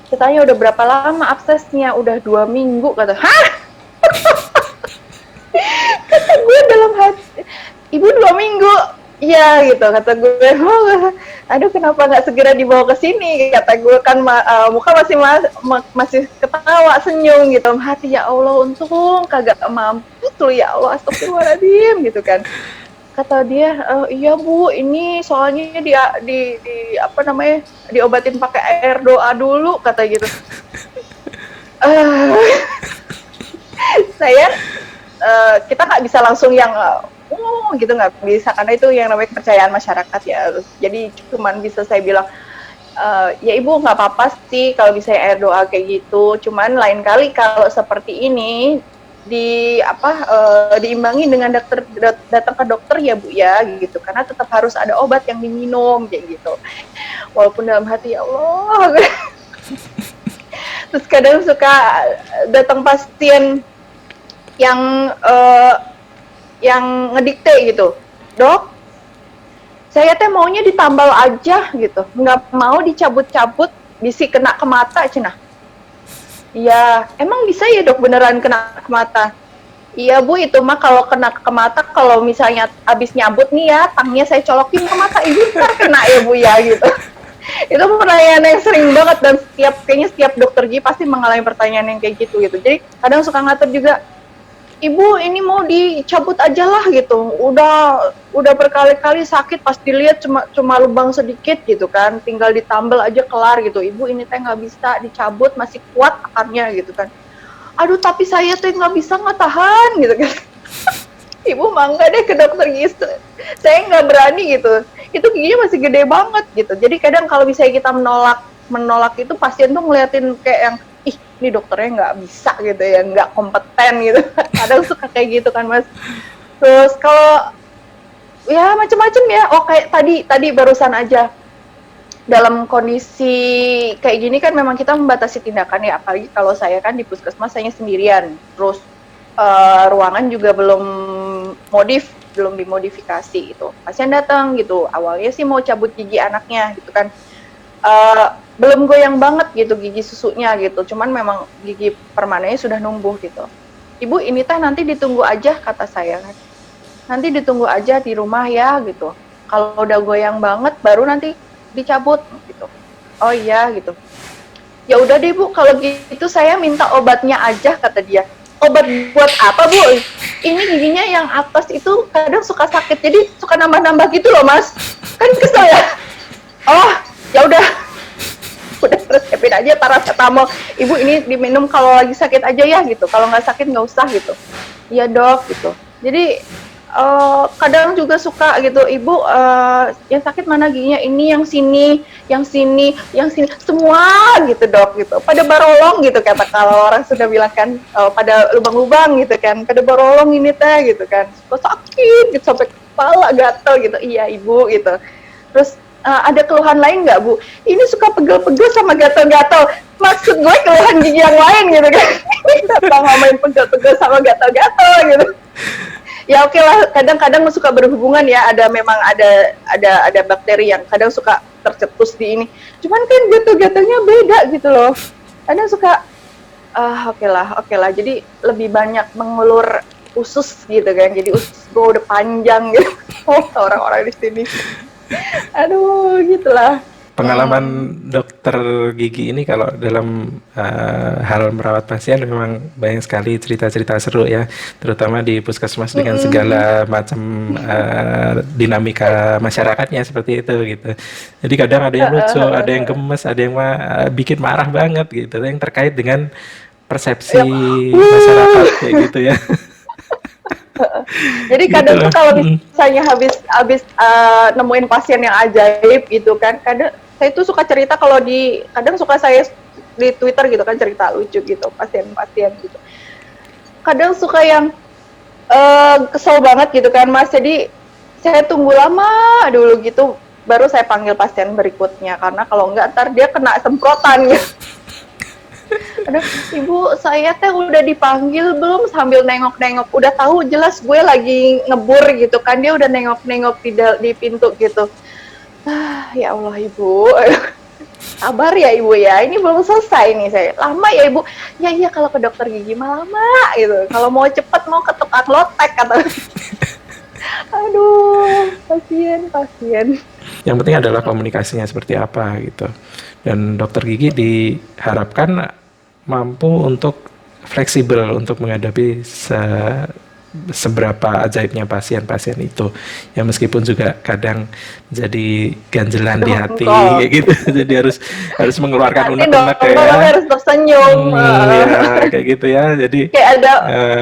Saya tanya udah berapa lama absesnya? Udah 2 minggu kata. Hah? Kata gue dalam hati, ibu 2 minggu. Iya gitu kata gue. Oh, aduh kenapa nggak segera dibawa ke sini? Kata gue kan muka masih ketawa senyum gitu. Hati ya Allah untung kagak mampu tuh ya Allah astagfirullahaladzim gitu kan. Kata dia iya bu ini soalnya di apa namanya diobatin pakai air doa dulu kata gitu. Uh, saya kita nggak bisa langsung yang gitu nggak bisa karena itu yang namanya kepercayaan masyarakat ya harus jadi cuman bisa saya bilang ya ibu nggak apa-apa sih kalau bisa air doa kayak gitu cuman lain kali kalau seperti ini diimbangi dengan datang ke dokter ya bu ya gitu karena tetap harus ada obat yang diminum kayak gitu walaupun dalam hati ya Allah terus kadang suka datang pasien yang yang ngedikte gitu, dok, saya teh maunya ditambal aja gitu, nggak mau dicabut-cabut, bisi kena ke mata, cenah. Iya, emang bisa ya dok beneran kena ke mata? Iya bu, itu mah kalau kena ke mata, kalau misalnya abis nyabut nih ya, tangnya saya colokin ke mata, ibu ntar kena ya bu ya gitu. Itu pertanyaan yang sering banget dan kayaknya setiap dokter gigi pasti mengalami pertanyaan yang kayak gitu. Jadi kadang suka ngatur juga, ibu ini mau dicabut aja lah gitu udah berkali-kali sakit pas dilihat cuma lubang sedikit gitu kan tinggal ditambal aja kelar gitu ibu ini teh nggak bisa dicabut masih kuat akarnya gitu kan aduh tapi saya tuh nggak bisa nggak tahan gitu kan ibu mangga deh ke dokter gigi saya nggak berani gitu itu giginya masih gede banget gitu jadi kadang kalau misalnya kita menolak itu pasien tuh ngeliatin kayak yang ih ini dokternya nggak bisa gitu ya nggak kompeten gitu kadang suka kayak gitu kan mas terus kalau ya macam-macam ya oh kayak tadi barusan aja dalam kondisi kayak gini kan memang kita membatasi tindakan ya apalagi kalau saya kan di puskesmas saya sendirian terus ruangan juga belum dimodifikasi gitu pasien datang gitu awalnya sih mau cabut gigi anaknya gitu kan belum goyang banget gitu gigi susunya gitu cuman memang gigi permanennya sudah numbuh gitu ibu ini teh nanti ditunggu aja kata saya kan nanti ditunggu aja di rumah ya gitu kalau udah goyang banget baru nanti dicabut gitu oh iya gitu ya udah deh bu kalau gitu saya minta obatnya aja kata dia obat buat apa bu ini giginya yang atas itu kadang suka sakit jadi suka nambah-nambah gitu loh mas kan kesel ya oh ya udah resepin aja paracetamol ibu ini diminum kalau lagi sakit aja ya gitu kalau nggak sakit nggak usah gitu iya dok gitu jadi kadang juga suka gitu, ibu yang sakit mana giginya, ini yang sini, yang sini, yang sini, semua gitu dok gitu. Pada barolong gitu kata kalau orang sudah bilang kan, pada lubang-lubang gitu kan, pada barolong ini teh gitu kan, suka sakit gitu sampai kepala gatel gitu. Iya ibu gitu. Terus ada keluhan lain nggak bu? Ini suka pegel-pegel sama gatel-gatel. Maksud gue keluhan gigi yang lain gitu kan. Kita ngomongin pegel-pegel sama gatel-gatel gitu. Ya oke lah, kadang-kadang suka berhubungan ya, memang ada bakteri yang kadang suka tercetus di ini. Cuman kan gatal-gatalnya beda gitu loh. Kadang suka oke lah. Jadi lebih banyak mengulur usus gitu kan. Jadi usus gue udah panjang gitu. Orang-orang di sini. Aduh, gitulah. Pengalaman dokter gigi ini kalau dalam hal merawat pasien memang banyak sekali cerita-cerita seru ya, terutama di puskesmas dengan segala macam dinamika masyarakatnya seperti itu gitu. Jadi kadang ada yang lucu, ada yang gemes, ada yang bikin marah banget gitu, yang terkait dengan persepsi masyarakat kayak gitu ya. Jadi kadang tuh kalau misalnya habis nemuin pasien yang ajaib gitu kan, kadang saya tuh suka cerita kalau kadang suka saya di Twitter gitu kan cerita lucu gitu pasien-pasien gitu. Kadang suka yang kesel banget gitu kan mas, jadi saya tunggu lama dulu gitu baru saya panggil pasien berikutnya, karena kalau enggak ntar dia kena semprotan gitu. Aduh, ibu saya teh udah dipanggil belum, sambil nengok-nengok, udah tahu jelas gue lagi ngebur gitu kan, dia udah nengok-nengok di pintu gitu. Ya Allah ibu, sabar ya ibu ya, ini belum selesai nih saya, lama ya ibu. Ya iya kalau ke dokter gigi mah lama gitu, kalau mau cepet mau ke tukang lotek kata. Aduh, pasien. Yang penting adalah komunikasinya seperti apa gitu. Dan dokter gigi diharapkan mampu untuk fleksibel untuk menghadapi seberapa ajaibnya pasien-pasien itu. Ya meskipun juga kadang jadi ganjelan di hati kayak gitu. Jadi harus mengeluarkan unek-unek ya. Harus tersenyum. Ya, kayak gitu ya. Jadi kayak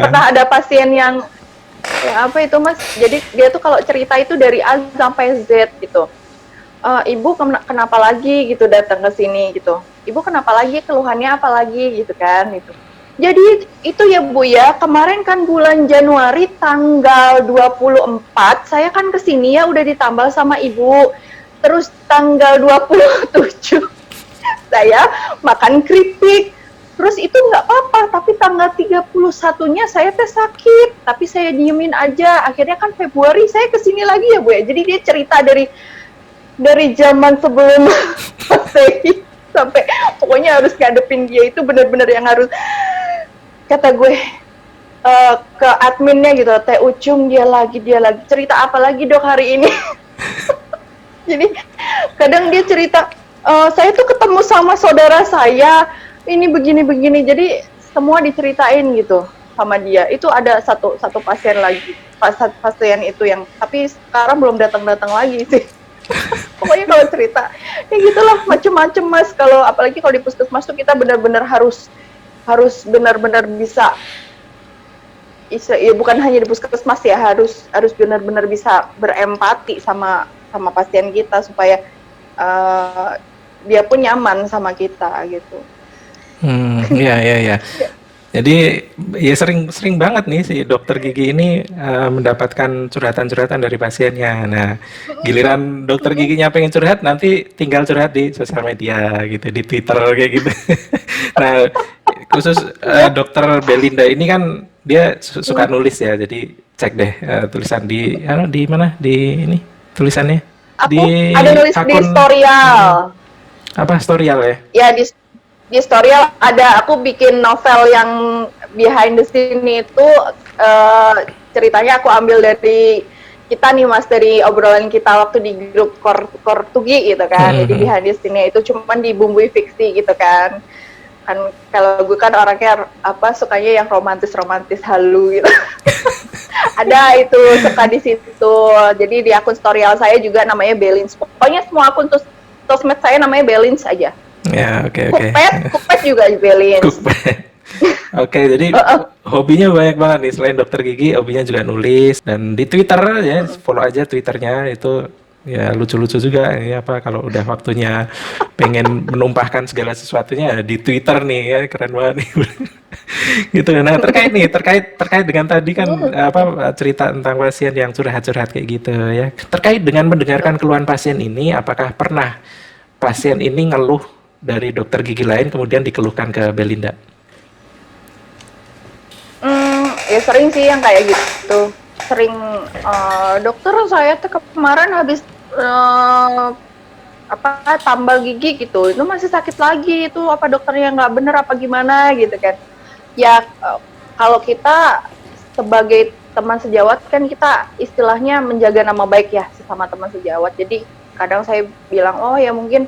pernah ada pasien yang apa itu mas, jadi dia tuh kalau cerita itu dari A sampai Z gitu. Ibu kenapa lagi gitu datang ke sini gitu, ibu kenapa lagi, keluhannya apa lagi gitu kan gitu. Jadi itu ya bu ya, kemarin kan bulan Januari tanggal 24 saya kan kesini ya udah ditambal sama ibu, terus tanggal 27 saya makan keripik. Terus itu nggak apa-apa, tapi tanggal 31-nya saya teh sakit, tapi saya diemin aja. Akhirnya kan Februari saya kesini lagi ya Bu ya. Jadi dia cerita dari zaman sebelum Masehi sampai pokoknya harus ngadepin dia itu benar-benar yang harus, kata gue ke adminnya gitu, Teh Ucung dia lagi cerita apa lagi dok hari ini. Jadi kadang dia cerita, saya tuh ketemu sama saudara saya, ini begini-begini, jadi semua diceritain gitu sama dia. Itu ada satu pasien lagi, pasien itu yang, tapi sekarang belum datang lagi sih. Pokoknya kalau cerita, ya gitulah macem-macem mas. Kalau apalagi kalau di puskesmas tuh kita benar-benar harus benar-benar bisa, ya bukan hanya di puskesmas ya, harus benar-benar bisa berempati sama pasien kita supaya dia pun nyaman sama kita gitu. Ya. Jadi ya sering banget nih si dokter gigi ini mendapatkan curhatan-curhatan dari pasiennya. Nah, giliran dokter giginya pengen curhat, nanti tinggal curhat di sosial media gitu, di Twitter kayak gitu. Nah, khusus dokter Belinda ini kan dia suka nulis ya. Jadi cek deh tulisan di mana di ini tulisannya. Aku ada nulis akun, di Storyal. Apa Storyal ya? Ya di Storyal ada, aku bikin novel yang behind the scene itu, ceritanya aku ambil dari kita nih mas, dari obrolan kita waktu di grup Kortugi gitu kan. Jadi behind the scene itu cuman dibumbui fiksi gitu kan. Kan kalau gue kan orangnya sukanya yang romantis halu gitu. Ada itu suka di situ. Jadi di akun Storyal saya juga namanya Belins. Pokoknya semua akun sosmed saya namanya Belins aja. Ya, oke. Kupet juga Belins. Oke, jadi hobinya banyak banget nih. Selain dokter gigi, hobinya juga nulis dan di Twitter ya, follow aja Twitternya itu ya lucu-lucu juga. Ya apa kalau udah waktunya pengen menumpahkan segala sesuatunya ya di Twitter nih ya, keren banget nih. Gitu. Nah, terkait nih, terkait dengan tadi kan apa cerita tentang pasien yang curhat-curhat kayak gitu ya. Terkait dengan mendengarkan keluhan pasien ini, apakah pernah pasien ini ngeluh dari dokter gigi lain kemudian dikeluhkan ke Belinda? Ya sering sih yang kayak gitu. Sering, dokter saya tuh kemarin habis tambal gigi gitu, itu masih sakit lagi, itu apa dokternya nggak bener apa gimana gitu kan. Ya kalau kita sebagai teman sejawat kan kita istilahnya menjaga nama baik ya sesama teman sejawat. Jadi kadang saya bilang, oh ya mungkin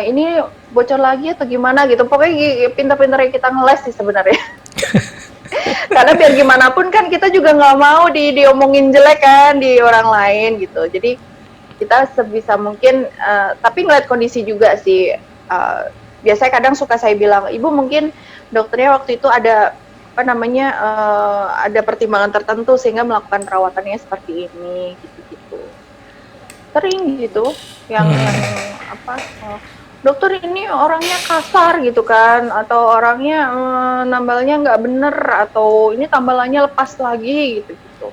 ini bocor lagi atau gimana gitu. Pokoknya pintar-pintarnya kita ngeles sih sebenarnya. Karena biar gimana pun kan kita juga nggak mau diomongin jelek kan di orang lain gitu. Jadi kita sebisa mungkin, tapi ngeliat kondisi juga sih. Biasanya kadang suka saya bilang, ibu mungkin dokternya waktu itu ada apa namanya, ada pertimbangan tertentu sehingga melakukan perawatannya seperti ini gitu-gitu. Sering gitu yang apa, dokter ini orangnya kasar gitu kan, atau orangnya nambalnya nggak bener, atau ini tambalannya lepas lagi gitu-gitu.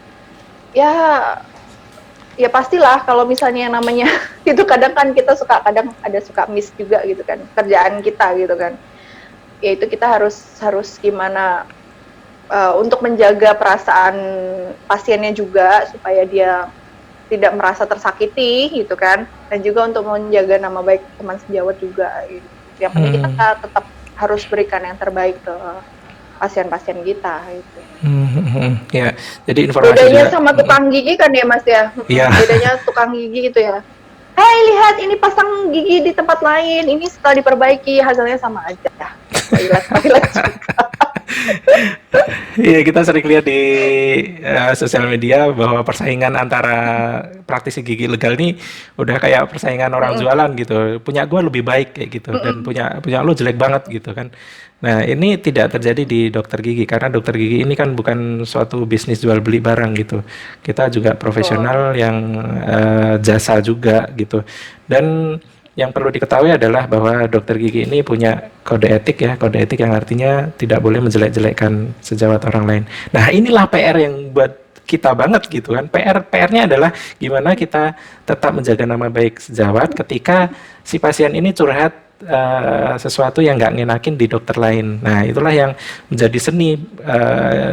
Ya, ya pastilah kalau misalnya yang namanya itu kadang kan kita kadang ada suka miss juga gitu kan kerjaan kita gitu kan. Ya itu kita harus gimana untuk menjaga perasaan pasiennya juga supaya dia tidak merasa tersakiti gitu kan, dan juga untuk menjaga nama baik teman sejawat juga gitu. Yang penting kita tetap harus berikan yang terbaik ke pasien-pasien kita gitu. Ya, jadi informasi bedanya juga. sama tukang gigi kan ya Mas ya. Iya. Bedanya tukang gigi itu ya, hai lihat ini pasang gigi di tempat lain, ini setelah diperbaiki hasilnya sama aja. Toilet juga. Iya, kita sering lihat di sosial media bahwa persaingan antara praktisi gigi legal ini udah kayak persaingan orang jualan gitu. Punya gua lebih baik kayak gitu dan punya punya lu jelek banget gitu kan. Nah, ini tidak terjadi di dokter gigi karena dokter gigi ini kan bukan suatu bisnis jual beli barang gitu. Kita juga profesional yang jasa juga gitu. Dan yang perlu diketahui adalah bahwa dokter gigi ini punya kode etik ya, kode etik yang artinya tidak boleh menjelek-jelekkan sejawat orang lain. Nah, inilah PR yang buat kita banget gitu kan. PR-nya adalah gimana kita tetap menjaga nama baik sejawat ketika si pasien ini curhat sesuatu yang nggak ngenakin di dokter lain. Nah, itulah yang menjadi seni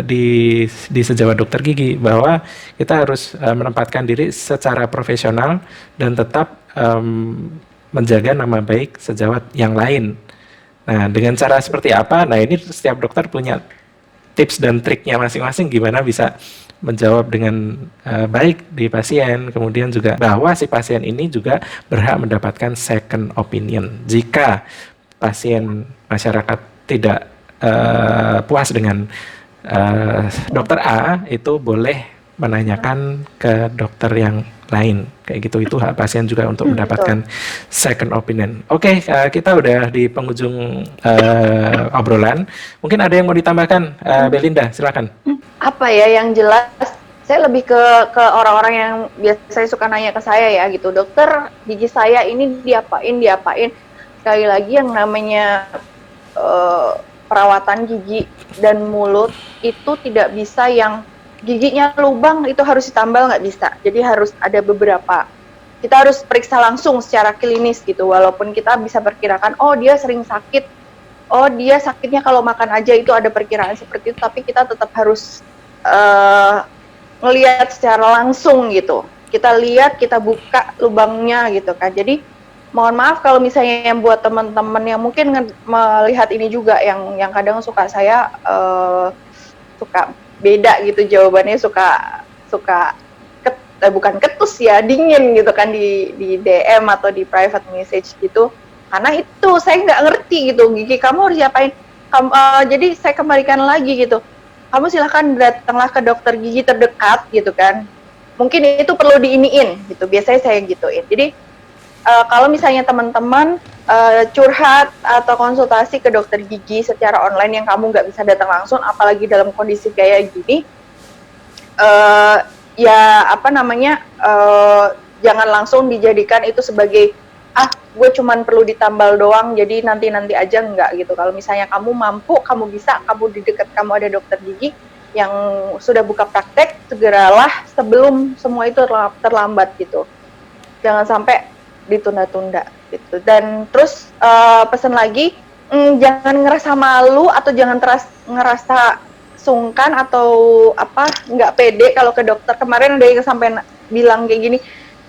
di sejawat dokter gigi bahwa kita harus menempatkan diri secara profesional dan tetap menjaga nama baik sejawat yang lain. Nah, dengan cara seperti apa? Nah, ini setiap dokter punya tips dan triknya masing-masing gimana bisa menjawab dengan baik di pasien. Kemudian juga bahwa si pasien ini juga berhak mendapatkan second opinion. Jika pasien masyarakat tidak puas dengan dokter A, itu boleh menanyakan ke dokter yang lain kayak gitu. Itu hak pasien juga untuk mendapatkan second opinion. Oke, kita udah di penghujung obrolan. Mungkin ada yang mau ditambahkan, Belinda, silakan. Apa ya yang jelas? Saya lebih ke orang-orang yang biasanya suka nanya ke saya ya gitu, dokter gigi saya ini diapain. Sekali lagi yang namanya perawatan gigi dan mulut itu tidak bisa yang giginya lubang itu harus ditambal, nggak bisa. Jadi harus ada beberapa. Kita harus periksa langsung secara klinis gitu. Walaupun kita bisa perkirakan, oh dia sering sakit, oh dia sakitnya kalau makan aja, itu ada perkiraan seperti itu. Tapi kita tetap harus ngelihat secara langsung gitu. Kita lihat, kita buka lubangnya gitu kan. Jadi mohon maaf kalau misalnya yang buat teman-teman yang mungkin melihat ini juga, yang kadang suka saya suka beda gitu jawabannya, suka bukan ketus ya, dingin gitu kan di DM atau di private message gitu, karena itu saya nggak ngerti gitu, gigi kamu harus diapain. Jadi saya kembalikan lagi gitu, kamu silahkan datanglah ke dokter gigi terdekat gitu kan, mungkin itu perlu diiniin gitu, biasanya saya gituin. Jadi kalau misalnya teman-teman curhat atau konsultasi ke dokter gigi secara online yang kamu nggak bisa datang langsung, apalagi dalam kondisi kayak gini, ya apa namanya, jangan langsung dijadikan itu sebagai gue cuman perlu ditambal doang, jadi nanti aja, enggak gitu. Kalau misalnya kamu mampu, kamu bisa, kamu di dekat kamu ada dokter gigi yang sudah buka praktek, segeralah sebelum semua itu terlambat gitu. Jangan sampai ditunda-tunda gitu. Dan terus pesan lagi, jangan ngerasa malu atau jangan ngerasa sungkan atau apa, nggak pede kalau ke dokter. Kemarin ada yang sampai bilang kayak gini,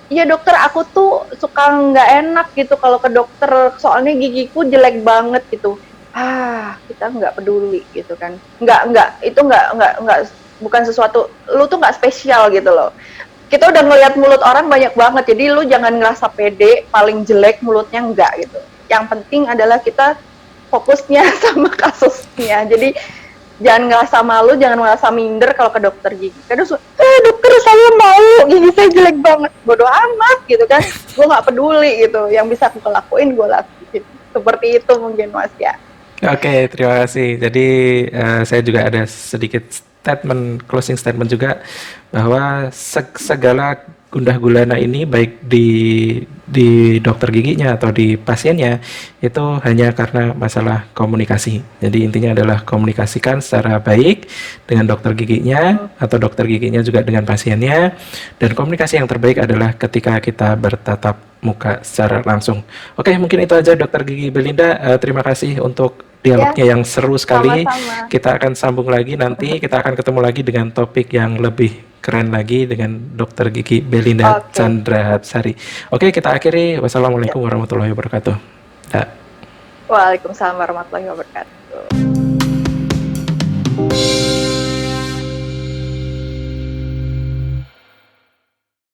iya dokter, aku tuh suka nggak enak gitu kalau ke dokter, soalnya gigiku jelek banget gitu. Kita nggak peduli gitu kan. Itu nggak, bukan sesuatu, lu tuh nggak spesial gitu loh. Kita udah ngeliat mulut orang banyak banget, jadi lu jangan ngerasa pede paling jelek mulutnya, enggak gitu. Yang penting adalah kita fokusnya sama kasusnya. Jadi jangan ngerasa malu, jangan ngerasa minder kalau ke dokter gigi. Kadang dokter saya malu, gigi saya jelek banget. Bodoh amat gitu kan. Gue nggak peduli gitu. Yang bisa aku lakuin, gue lakuin. Seperti itu mungkin Mas ya. Oke, terima kasih. Jadi saya juga ada sedikit closing statement juga bahwa segala gundah gulana ini baik di dokter giginya atau di pasiennya itu hanya karena masalah komunikasi. Jadi intinya adalah komunikasikan secara baik dengan dokter giginya atau dokter giginya juga dengan pasiennya, dan komunikasi yang terbaik adalah ketika kita bertatap muka secara langsung. Oke, mungkin itu aja Dokter Gigi Belinda. Terima kasih untuk dialognya yang seru sekali. Sama-sama. Kita akan sambung lagi nanti. Kita akan ketemu lagi dengan topik yang lebih keren lagi dengan Dokter Gigi Belinda Chandra Hapsari. Oke, kita akhiri. Wassalamualaikum warahmatullahi wabarakatuh. Waalaikumsalam warahmatullahi wabarakatuh.